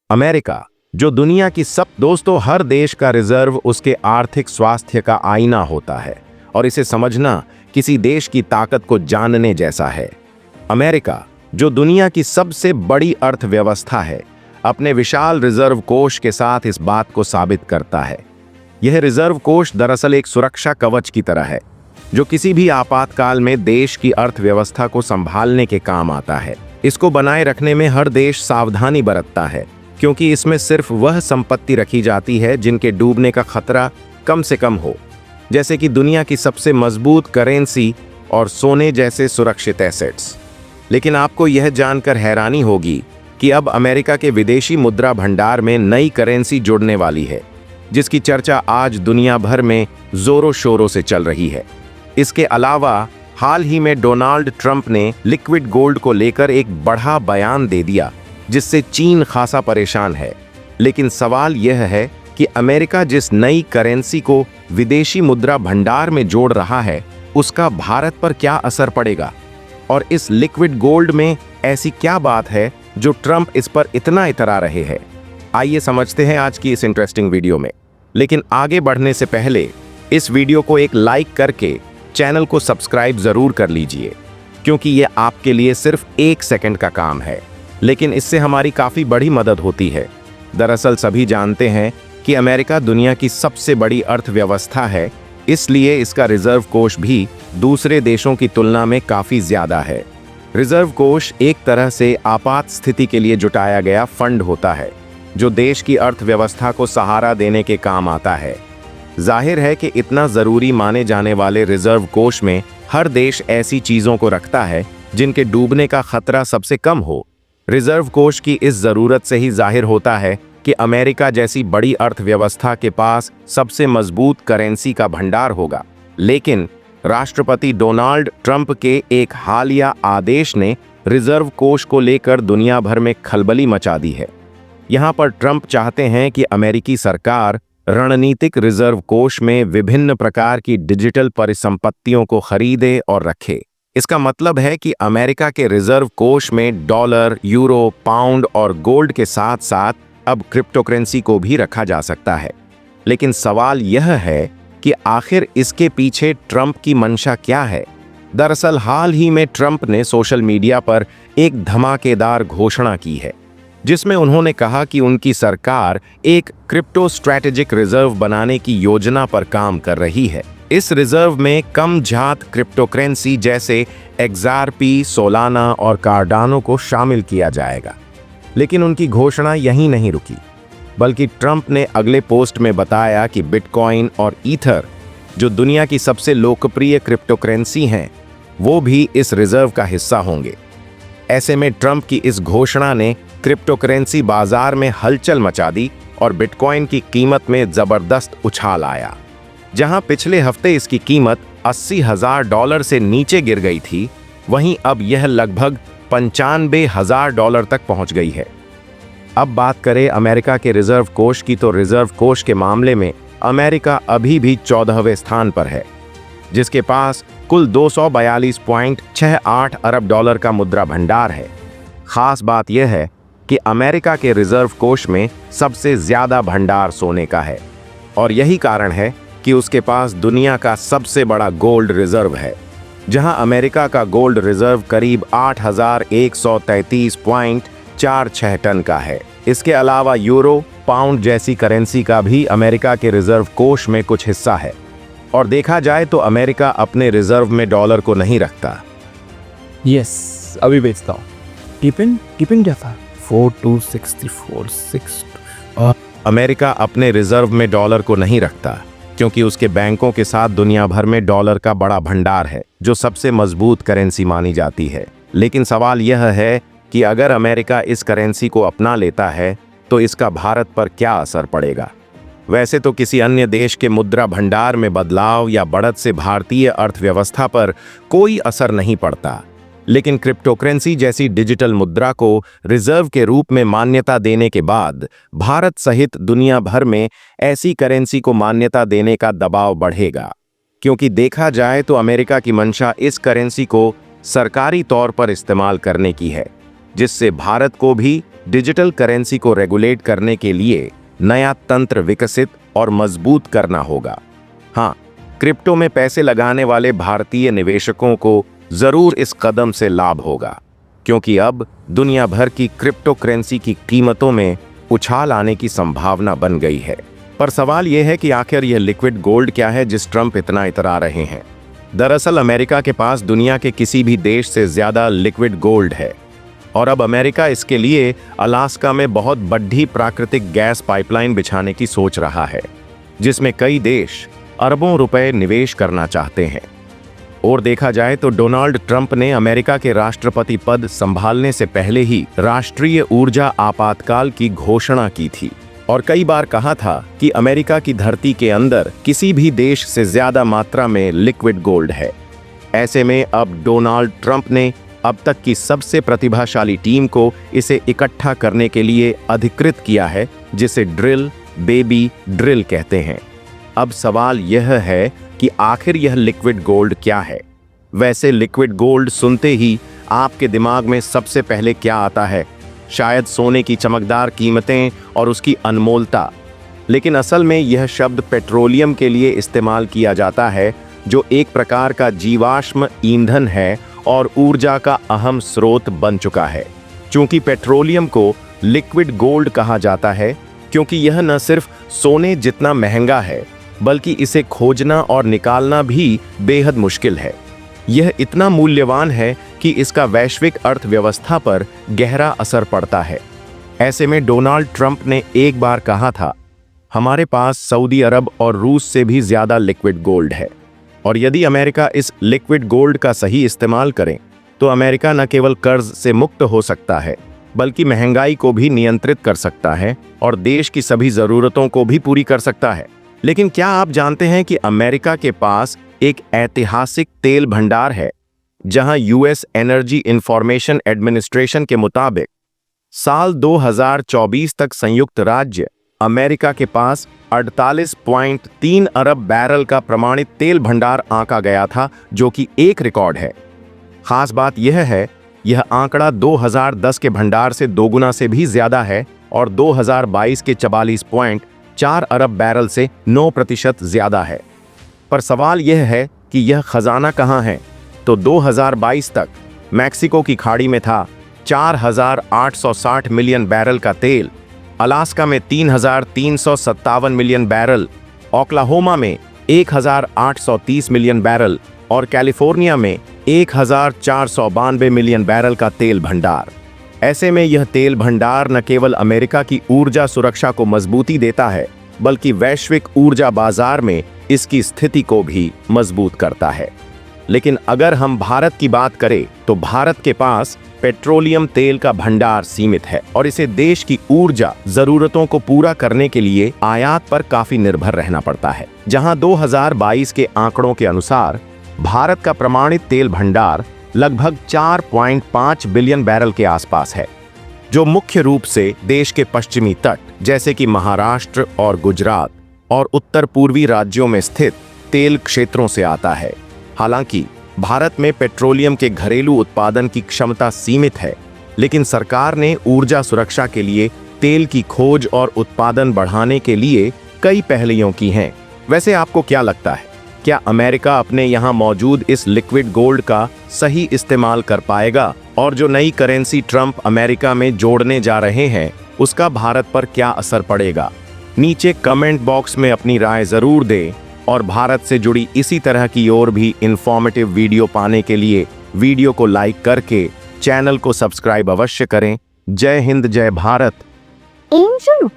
America, जो दुनिया की सब दोस्तों, हर देश का रिजर्व उसके आर्थिक स्वास्थ्य का आईना होता है और इसे समझना किसी देश की ताकत को जानने जैसा है। अमेरिका, जो दुनिया की सबसे बड़ी अर्थव्यवस्था है, अपने विशाल रिजर्व कोष के साथ इस बात को साबित करता है। यह रिजर्व कोष दरअसल एक सुरक्षा कवच की तरह है, जो किसी भी आपातकाल में देश की अर्थव्यवस्था को संभालने के काम आता है। इसको बनाए रखने में हर देश सावधानी बरतता है, क्योंकि इसमें सिर्फ वह संपत्ति रखी जाती है जिनके डूबने का खतरा कम से कम हो, जैसे कि दुनिया की सबसे मजबूत करेंसी और सोने जैसे सुरक्षित एसेट्स। लेकिन आपको यह जानकर हैरानी होगी कि अब अमेरिका के विदेशी मुद्रा भंडार में नई करेंसी जुड़ने वाली है, जिसकी चर्चा आज दुनिया भर में जोरों शोरों से चल रही है। इसके अलावा हाल ही में डोनाल्ड ट्रंप ने लिक्विड गोल्ड को लेकर एक बड़ा बयान दे दिया, जिससे चीन खासा परेशान है। लेकिन सवाल यह है कि अमेरिका जिस नई करेंसी को विदेशी मुद्रा भंडार में जोड़ रहा है, उसका भारत पर क्या असर पड़ेगा, और इस लिक्विड गोल्ड में ऐसी क्या बात है जो ट्रंप इस पर इतना इतरा रहे हैं। आइए समझते हैं आज की इस इंटरेस्टिंग वीडियो में। लेकिन आगे बढ़ने से पहले इस वीडियो को एक लाइक करके चैनल को सब्सक्राइब जरूर कर लीजिए, क्योंकि ये आपके लिए सिर्फ 1 सेकंड का काम है, लेकिन इससे हमारी काफ़ी बड़ी मदद होती है। दरअसल सभी जानते हैं कि अमेरिका दुनिया की सबसे बड़ी अर्थव्यवस्था है, इसलिए इसका रिजर्व कोष भी दूसरे देशों की तुलना में काफ़ी ज़्यादा है। रिजर्व कोष एक तरह से आपात स्थिति के लिए जुटाया गया फंड होता है, जो देश की अर्थव्यवस्था को सहारा देने के काम आता है। जाहिर है कि इतना ज़रूरी माने जाने वाले रिजर्व कोष में हर देश ऐसी चीज़ों को रखता है जिनके डूबने का खतरा सबसे कम हो। रिजर्व कोष की इस ज़रूरत से ही जाहिर होता है कि अमेरिका जैसी बड़ी अर्थव्यवस्था के पास सबसे मजबूत करेंसी का भंडार होगा। लेकिन राष्ट्रपति डोनाल्ड ट्रंप के एक हालिया आदेश ने रिजर्व कोष को लेकर दुनिया भर में खलबली मचा दी है। यहाँ पर ट्रंप चाहते हैं कि अमेरिकी सरकार रणनीतिक रिजर्व कोष में विभिन्न प्रकार की डिजिटल परिसंपत्तियों को खरीदे और रखे। इसका मतलब है कि अमेरिका के रिजर्व कोष में डॉलर, यूरो, पाउंड और गोल्ड के साथ साथ अब क्रिप्टोकरेंसी को भी रखा जा सकता है। लेकिन सवाल यह है कि आखिर इसके पीछे ट्रंप की मंशा क्या है। दरअसल हाल ही में ट्रंप ने सोशल मीडिया पर एक धमाकेदार घोषणा की है, जिसमें उन्होंने कहा कि उनकी सरकार एक क्रिप्टो स्ट्रैटेजिक रिजर्व बनाने की योजना पर काम कर रही है। इस रिजर्व में कम जात क्रिप्टोकरेंसी जैसे एक्सआरपी, सोलाना और कार्डानो को शामिल किया जाएगा। लेकिन उनकी घोषणा यहीं नहीं रुकी, बल्कि ट्रंप ने अगले पोस्ट में बताया कि बिटकॉइन और ईथर, जो दुनिया की सबसे लोकप्रिय क्रिप्टोकरेंसी हैं, वो भी इस रिजर्व का हिस्सा होंगे। ऐसे में ट्रंप की इस घोषणा ने क्रिप्टोकरेंसी बाजार में हलचल मचा दी और बिटकॉइन की कीमत में जबरदस्त उछाल आया। जहां पिछले हफ्ते इसकी कीमत $80,000 से नीचे गिर गई थी, वहीं अब यह लगभग $95,000 तक पहुंच गई है। अब बात करें अमेरिका के रिजर्व कोष की, तो रिजर्व कोष के मामले में अमेरिका अभी भी 14वें स्थान पर है, जिसके पास कुल $242.68 अरब का मुद्रा भंडार है। खास बात यह है कि अमेरिका के रिजर्व कोष में सबसे ज्यादा भंडार सोने का है, और यही कारण है कि उसके पास दुनिया का सबसे बड़ा गोल्ड रिजर्व है, जहां अमेरिका का गोल्ड रिजर्व करीब 8,133.46 टन का है। इसके अलावा यूरो, पाउंड जैसी करेंसी का भी अमेरिका के रिजर्व कोष में कुछ हिस्सा है। और देखा जाए तो अमेरिका अपने रिजर्व में डॉलर को नहीं रखता। यस, अभी बेचता हूँ। कीपिंग क्या था? 4264 अमेरिका अपने रिजर्व में डॉलर को नहीं रखता, क्योंकि उसके बैंकों के साथ दुनिया भर में डॉलर का बड़ा भंडार है, जो सबसे मजबूत करेंसी मानी जाती है। लेकिन सवाल यह है कि अगर अमेरिका इस करेंसी को अपना लेता है, तो इसका भारत पर क्या असर पड़ेगा। वैसे तो किसी अन्य देश के मुद्रा भंडार में बदलाव या बढ़त से भारतीय अर्थव्यवस्था पर कोई असर नहीं पड़ता, लेकिन क्रिप्टोकरेंसी जैसी डिजिटल मुद्रा को रिजर्व के रूप में मान्यता देने के बाद भारत सहित दुनिया भर में ऐसी करेंसी को मान्यता देने का दबाव बढ़ेगा, क्योंकि देखा जाए तो अमेरिका की मंशा इस करेंसी को सरकारी तौर पर इस्तेमाल करने की है, जिससे भारत को भी डिजिटल करेंसी को रेगुलेट करने के लिए नया तंत्र विकसित और मजबूत करना होगा। हाँ, क्रिप्टो में पैसे लगाने वाले भारतीय निवेशकों को जरूर इस कदम से लाभ होगा, क्योंकि अब दुनिया भर की क्रिप्टो करेंसी की कीमतों में उछाल आने की संभावना बन गई है। पर सवाल यह है कि आखिर यह लिक्विड गोल्ड क्या है जिस ट्रंप इतना इतरा रहे हैं। दरअसल अमेरिका के पास दुनिया के किसी भी देश से ज्यादा लिक्विड गोल्ड है, और अब अमेरिका इसके लिए अलास्का में बहुत बड़ी प्राकृतिक गैस पाइपलाइन बिछाने की सोच रहा है, जिसमें कई देश अरबों रुपए निवेश करना चाहते हैं। और देखा जाए तो डोनाल्ड ट्रंप ने अमेरिका के राष्ट्रपति पद संभालने से पहले ही राष्ट्रीय ऊर्जा आपातकाल की घोषणा की थी और कई बार कहा था कि अमेरिका की धरती के अंदर किसी भी देश से ज्यादा मात्रा में लिक्विड गोल्ड है। ऐसे में अब डोनाल्ड ट्रंप ने अब तक की सबसे प्रतिभाशाली टीम को इसे इकट्ठा करने के लिए अधिकृत किया है, जिसे ड्रिल बेबी ड्रिल कहते हैं। अब सवाल यह है कि आखिर यह लिक्विड गोल्ड क्या है। वैसे लिक्विड गोल्ड सुनते ही आपके दिमाग में सबसे पहले क्या आता है? शायद सोने की चमकदार कीमतें और उसकी अनमोलता, लेकिन असल में यह शब्द पेट्रोलियम के लिए इस्तेमाल किया जाता है, जो एक प्रकार का जीवाश्म ईंधन है और ऊर्जा का अहम स्रोत बन चुका है। चूंकि पेट्रोलियम को लिक्विड गोल्ड कहा जाता है क्योंकि यह न सिर्फ सोने जितना महंगा है, बल्कि इसे खोजना और निकालना भी बेहद मुश्किल है। यह इतना मूल्यवान है कि इसका वैश्विक अर्थव्यवस्था पर गहरा असर पड़ता है। ऐसे में डोनाल्ड ट्रंप ने एक बार कहा था, हमारे पास सऊदी अरब और रूस से भी ज्यादा लिक्विड गोल्ड है, और यदि अमेरिका इस लिक्विड गोल्ड का सही इस्तेमाल करे तो अमेरिका न केवल कर्ज से मुक्त हो सकता है, बल्कि महंगाई को भी नियंत्रित कर सकता है और देश की सभी जरूरतों को भी पूरी कर सकता है। लेकिन क्या आप जानते हैं कि अमेरिका के पास एक ऐतिहासिक तेल भंडार है, जहां यूएस एनर्जी इंफॉर्मेशन एडमिनिस्ट्रेशन के मुताबिक साल 2024 तक संयुक्त राज्य अमेरिका के पास 48.3 अरब बैरल का प्रमाणित तेल भंडार आंका गया था, जो कि एक रिकॉर्ड है। खास बात यह है, यह आंकड़ा 2010 के भंडार से दोगुना से भी ज्यादा है और 2022 के 44.4 अरब बैरल से 9% ज्यादा है। पर सवाल यह है कि यह खजाना कहां है? तो 2022 तक मैक्सिको की खाड़ी में था 4,860 मिलियन बैरल का तेल, अलास्का में 3,357 मिलियन बैरल, ओक्लाहोमा में 1,830 मिलियन बैरल और कैलिफोर्निया में 1,492 मिलियन बैरल का तेल भंडार। ऐसे में यह तेल भंडार न केवल अमेरिका की ऊर्जा सुरक्षा को मजबूती देता है, बल्कि वैश्विक ऊर्जा बाजार में इसकी स्थिति को भी मजबूत करता है। लेकिन अगर हम भारत की बात करें तो भारत के पास पेट्रोलियम तेल का भंडार सीमित है और इसे देश की ऊर्जा जरूरतों को पूरा करने के लिए आयात पर काफी निर्भर रहना पड़ता है। जहां 2022 के आंकड़ों के अनुसार भारत का प्रमाणित तेल भंडार लगभग 4.5 बिलियन बैरल के आसपास है, जो मुख्य रूप से देश के पश्चिमी तट जैसे कि महाराष्ट्र और गुजरात और उत्तर पूर्वी राज्यों में स्थित तेल क्षेत्रों से आता है। हालांकि भारत में पेट्रोलियम के घरेलू उत्पादन की क्षमता सीमित है, लेकिन सरकार ने ऊर्जा सुरक्षा के लिए तेल की खोज और उत्पादन बढ़ाने के लिए कई पहलियों की हैं। वैसे आपको क्या लगता है, क्या अमेरिका अपने यहाँ मौजूद इस लिक्विड गोल्ड का सही इस्तेमाल कर पाएगा? और जो नई करेंसी ट्रंप अमेरिका में जोड़ने जा रहे हैं, उसका भारत पर क्या असर पड़ेगा? नीचे कमेंट बॉक्स में अपनी राय जरूर दें और भारत से जुड़ी इसी तरह की और भी इंफॉर्मेटिव वीडियो पाने के लिए वीडियो को लाइक करके चैनल को सब्सक्राइब अवश्य करें। जय हिंद, जय भारत।